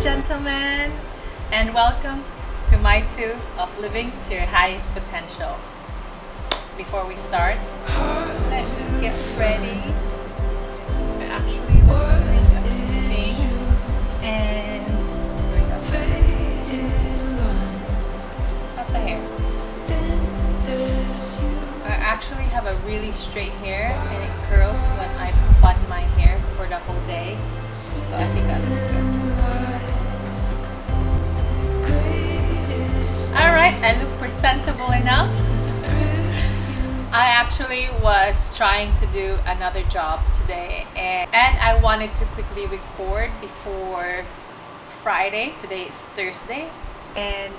gentlemen, and welcome to my two of living to your highest potential. Before we start, let's get ready. I actually was doing a few things, and here we go. How's the hair? I actually have a really straight hair, and it curls when I bun my hair for the whole day. So I think that's good. Alright, I look presentable enough. I actually was trying to do another job today, and I wanted to quickly record before Friday. Today is Thursday, and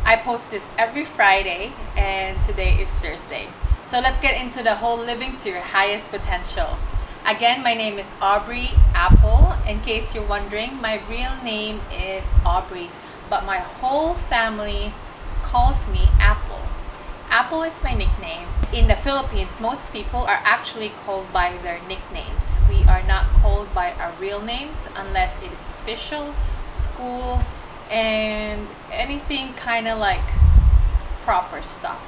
I post this every Friday, and today is Thursday. So let's get into the whole living to your highest potential. Again, my name is Aubrey Apple. In case you're wondering, my real name is Aubrey, but my whole family calls me Apple. Apple is my nickname. In the Philippines, most people are actually called by their nicknames. We are not called by our real names unless it is official, school, and anything kind of like proper stuff,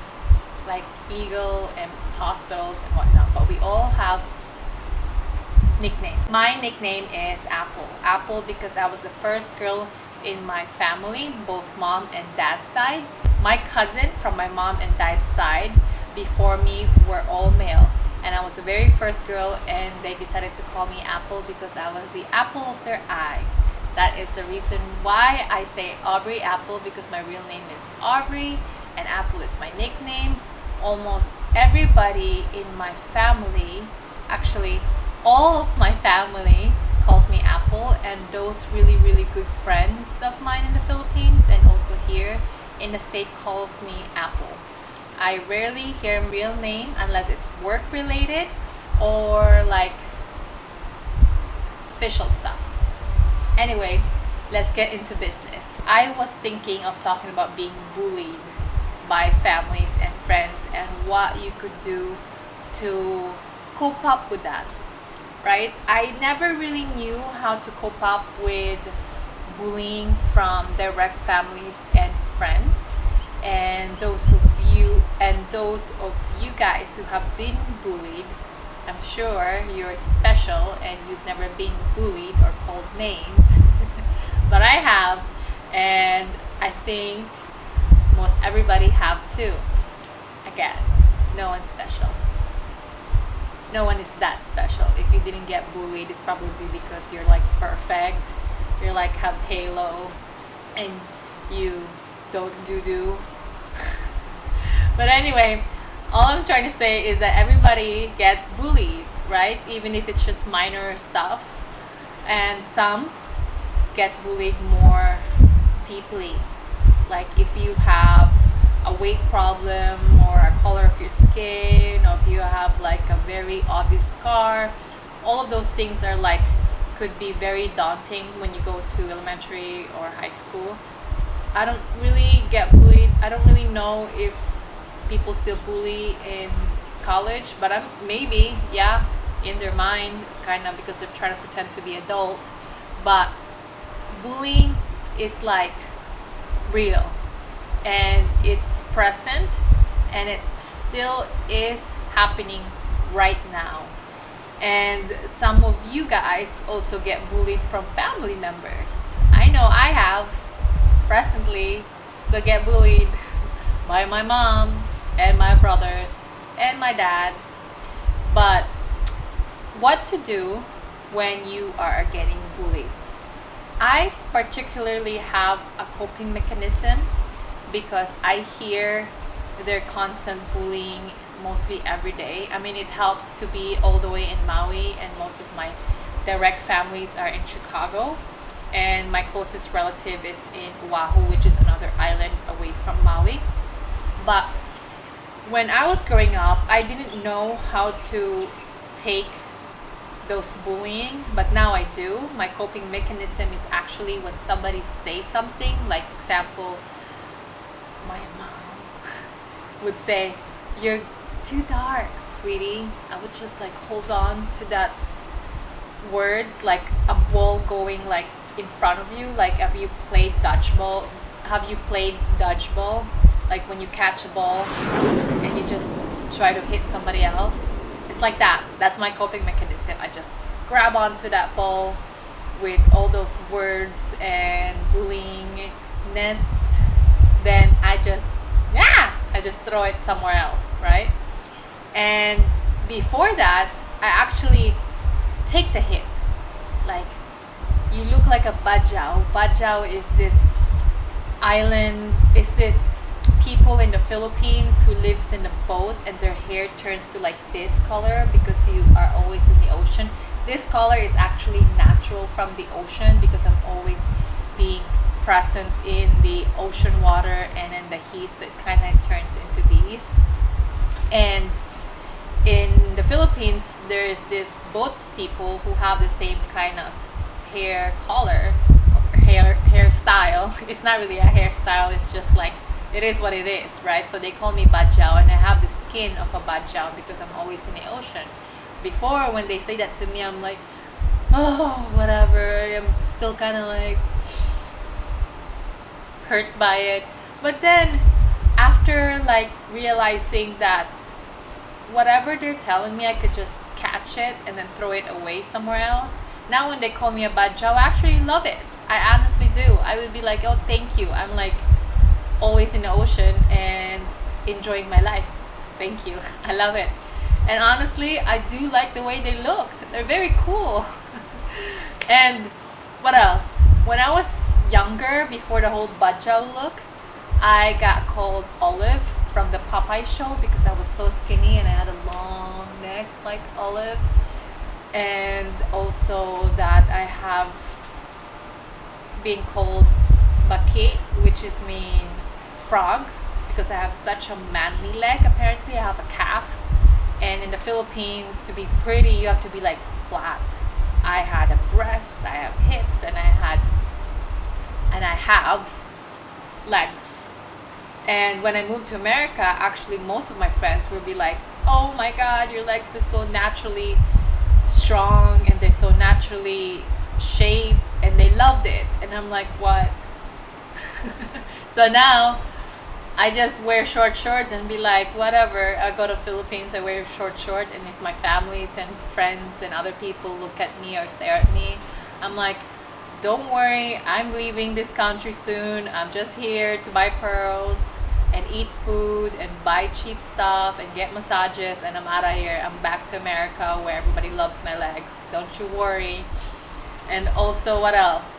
like legal and hospitals and whatnot. But we all have nicknames. My nickname is Apple. Apple because I was the first girl in my family, both mom and dad's side. My cousin from my mom and dad's side before me were all male, and I was the very first girl, and they decided to call me Apple because I was the apple of their eye. That is the reason why I say Aubrey Apple, because my real name is Aubrey and Apple is my nickname. Almost everybody in my family, actually all of my family, calls me Apple, and those really good friends of mine in the Philippines and also here in the state calls me Apple. I rarely hear a real name unless it's work related or like official stuff. Anyway, let's get into business. I was thinking of talking about being bullied by families and friends and what you could do to cope up with that, right? I never really knew how to cope up with bullying from direct families and friends, and those of you guys who have been bullied, I'm sure you're special and you've never been bullied or called names. But I have, and I think most everybody have too. Again, no one's special. No one is that special. If you didn't get bullied, it's probably because you're like perfect. You're like have halo and you don't do. But anyway, all I'm trying to say is that everybody get bullied, right? Even if it's just minor stuff. And some get bullied more deeply. Like if you have a weight problem or a color of your skin, or if you have like a very obvious scar, all of those things are like could be very daunting when you go to elementary or high school. I don't really get bullied. I don't really know if people still bully in college, but I'm maybe, yeah, in their mind, kind of, because they're trying to pretend to be adult. But bullying is like real, and it's present, and it still is happening right now. And some of you guys also get bullied from family members. I know I have presently still get bullied by my mom and my brothers and my dad. But what to do when you are getting bullied? I particularly have a coping mechanism because I hear their constant bullying mostly every day. I mean, it helps to be all the way in Maui, and most of my direct families are in Chicago, and my closest relative is in Oahu, which is another island away from Maui. But when I was growing up, I didn't know how to take those bullying, but now I do. My coping mechanism is actually when somebody says something, like example, my mom would say, "You're too dark, sweetie." I would just like hold on to that words like a ball going like in front of you. Like, have you played dodgeball? Like when you catch a ball and you just try to hit somebody else. It's like that. That's my coping mechanism. I just grab onto that ball with all those words and bullyingness. Then I just throw it somewhere else, right? And before that, I actually take the hit. Like, you look like a bajau. Bajau is this people in the Philippines who lives in a boat and their hair turns to like this color because you are always in the ocean. This color is actually natural from the ocean because I'm always being present in the ocean water and in the heat, so it kind of turns into these. And in the Philippines, there's this boats people who have the same kind of hair color or hairstyle. It's not really a hairstyle. It's just like it is what it is, right? So they call me bajau, and I have the skin of a bajau because I'm always in the ocean. Before, when they say that to me, I'm like, oh, whatever. I'm still kind of like hurt by it. But then, after like realizing that whatever they're telling me, I could just catch it and then throw it away somewhere else. Now, when they call me a bajau, I actually love it. I honestly do. I would be like, oh, thank you. I'm like always in the ocean and enjoying my life. Thank you. I love it. And honestly, I do like the way they look. They're very cool. And what else? When I was younger, before the whole bajau look, I got called Olive from the Popeye show because I was so skinny and I had a long neck like Olive. And also that I have been called Baki, which is mean frog, because I have such a manly leg. Apparently, I have a calf. And in the Philippines, to be pretty, you have to be like flat. I had a breast, I have hips, and I have legs. And when I moved to America, actually most of my friends would be like, oh my God, your legs are so naturally strong and they're so naturally shaped, and they loved it. And I'm like, what? So now I just wear short shorts and be like, whatever. I go to Philippines, I wear short, and if my families and friends and other people look at me or stare at me, I'm like, don't worry, I'm leaving this country soon. I'm just here to buy pearls and eat food and buy cheap stuff and get massages, and I'm out of here. I'm back to America where everybody loves my legs. Don't you worry. And also, what else?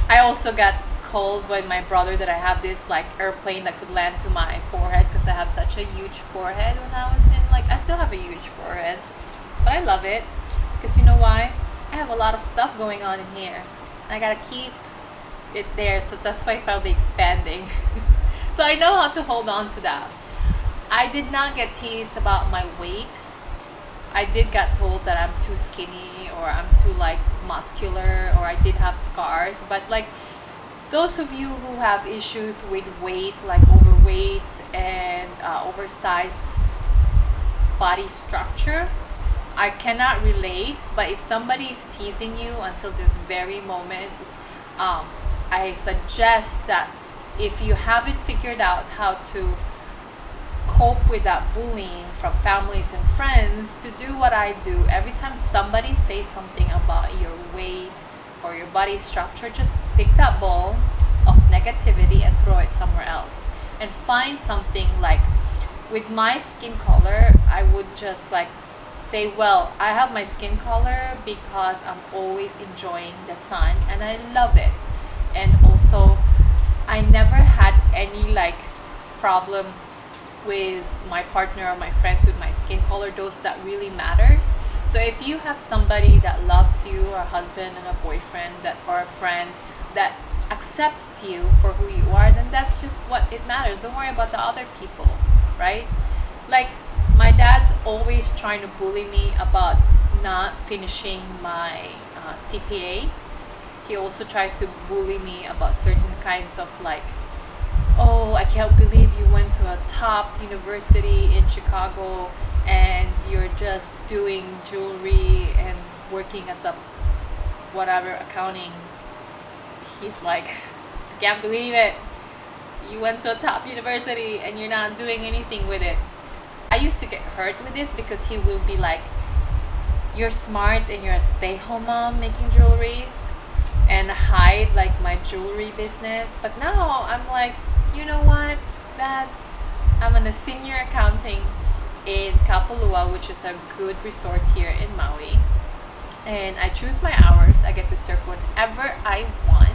I also got told by my brother that I have this like airplane that could land to my forehead because I have such a huge forehead when I was in I still have a huge forehead, but I love it because you know why? I have a lot of stuff going on in here and I gotta keep it there, so that's why it's probably expanding. So I know how to hold on to that. I did not get teased about my weight. I did get told that I'm too skinny or I'm too muscular, or I did have scars, but those of you who have issues with weight, like overweight and oversized body structure, I cannot relate. But if somebody is teasing you until this very moment, I suggest that if you haven't figured out how to cope with that bullying from families and friends, to do what I do. Every time somebody says something about your weight or your body structure, just pick that ball of negativity and throw it somewhere else, and find something. With my skin color, I would just say, well, I have my skin color because I'm always enjoying the sun and I love it. And also, I never had any problem with my partner or my friends with my skin color. Those that really matters. So if you have somebody that loves you, or a husband and a boyfriend or a friend that accepts you for who you are, then that's just what it matters. Don't worry about the other people, right? My dad's always trying to bully me about not finishing my CPA. He also tries to bully me about certain kinds of oh, I can't believe you went to a top university in Chicago and you're just doing jewelry and working as a whatever accounting, he's like, I can't believe it. You went to a top university and you're not doing anything with it. I used to get hurt with this because he will be like, you're smart and you're a stay-home mom making jewelries, and hide like my jewelry business. But now I'm like, you know what, Dad? I'm in a senior accounting in Kapalua, which is a good resort here in Maui. And I choose my hours. I get to surf whenever I want.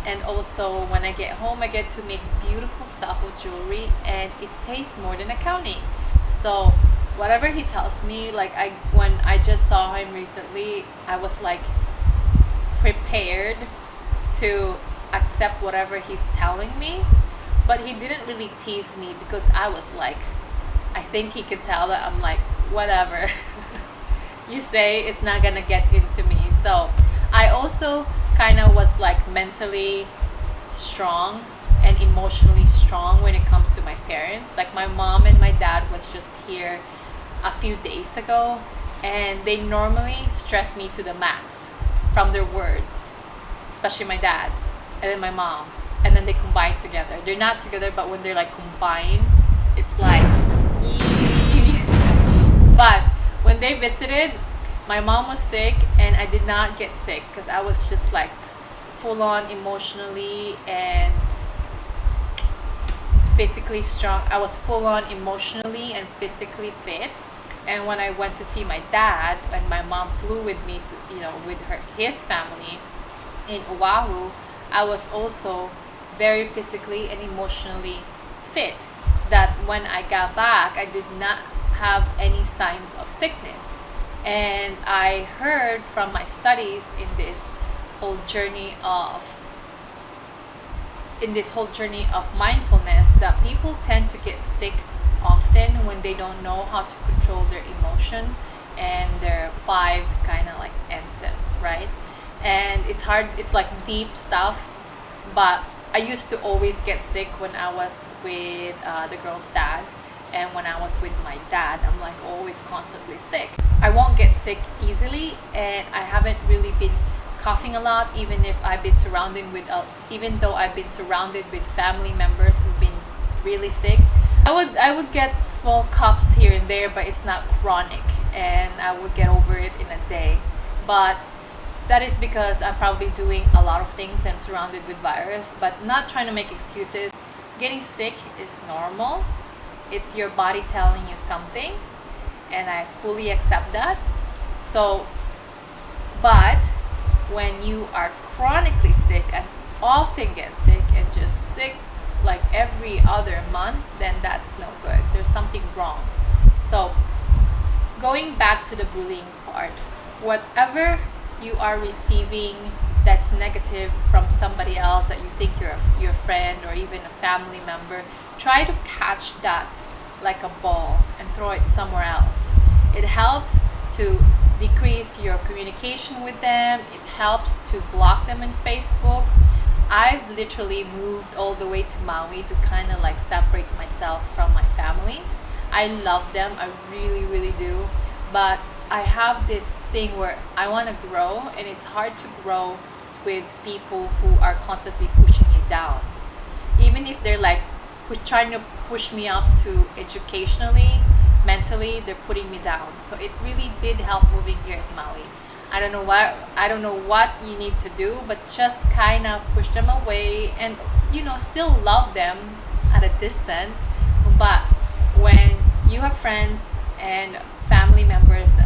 And also when I get home, I get to make beautiful stuff with jewelry, and it pays more than accounting. So whatever he tells me, like when I just saw him recently, I was like prepared to accept whatever he's telling me. But he didn't really tease me because I was like, I think he could tell that I'm like, whatever you say, it's not gonna get into me. So I also kind of was like mentally strong and emotionally strong when it comes to my parents. Like my mom and my dad was just here a few days ago, and they normally stress me to the max from their words, especially my dad and then my mom, and then they combine together. They're not together, but when they're like combined, it's like but when they visited, my mom was sick and I did not get sick because I was just like full on emotionally and physically strong. I was full on emotionally and physically fit. And when I went to see my dad, and my mom flew with me to, with his family in Oahu, I was also very physically and emotionally fit. That when I got back, I did not have any signs of sickness. And I heard from my studies in this whole journey of mindfulness that people tend to get sick often when they don't know how to control their emotion and their 5 kind of like essence, right? And it's hard, it's like deep stuff, but I used to always get sick when I was with the girl's dad, and when I was with my dad, I'm like always constantly sick. I won't get sick easily, and I haven't really been coughing a lot, even though I've been surrounded with family members who've been really sick. I would get small coughs here and there, but it's not chronic, and I would get over it in a day. But that is because I'm probably doing a lot of things. I'm surrounded with virus, but not trying to make excuses. Getting sick is normal. It's your body telling you something, and I fully accept that. So, but when you are chronically sick and often get sick and just sick like every other month, then that's no good. There's something wrong. So going back to the bullying part, whatever you are receiving that's negative from somebody else that you think your friend or even a family member, try to catch that like a ball and throw it somewhere else. It helps to decrease your communication with them. It helps to block them in Facebook. I've literally moved all the way to Maui to kind of like separate myself from my families. I love them, I really, really do. But I have this thing where I want to grow, and it's hard to grow with people who are constantly pushing you down. Even if they're like trying to push me up to educationally, mentally, they're putting me down. So it really did help moving here at Maui. I don't know what you need to do, but just kind of push them away and still love them at a distance. But when you have friends and family members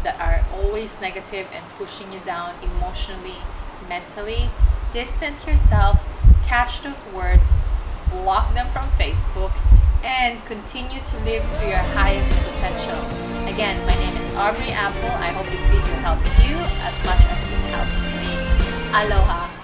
that are always negative and pushing you down emotionally, mentally, distance yourself, catch those words, block them from Facebook, and continue to live to your highest potential. Again, my name is Aubrey Apple. I hope this video helps you as much as it helps me. Aloha.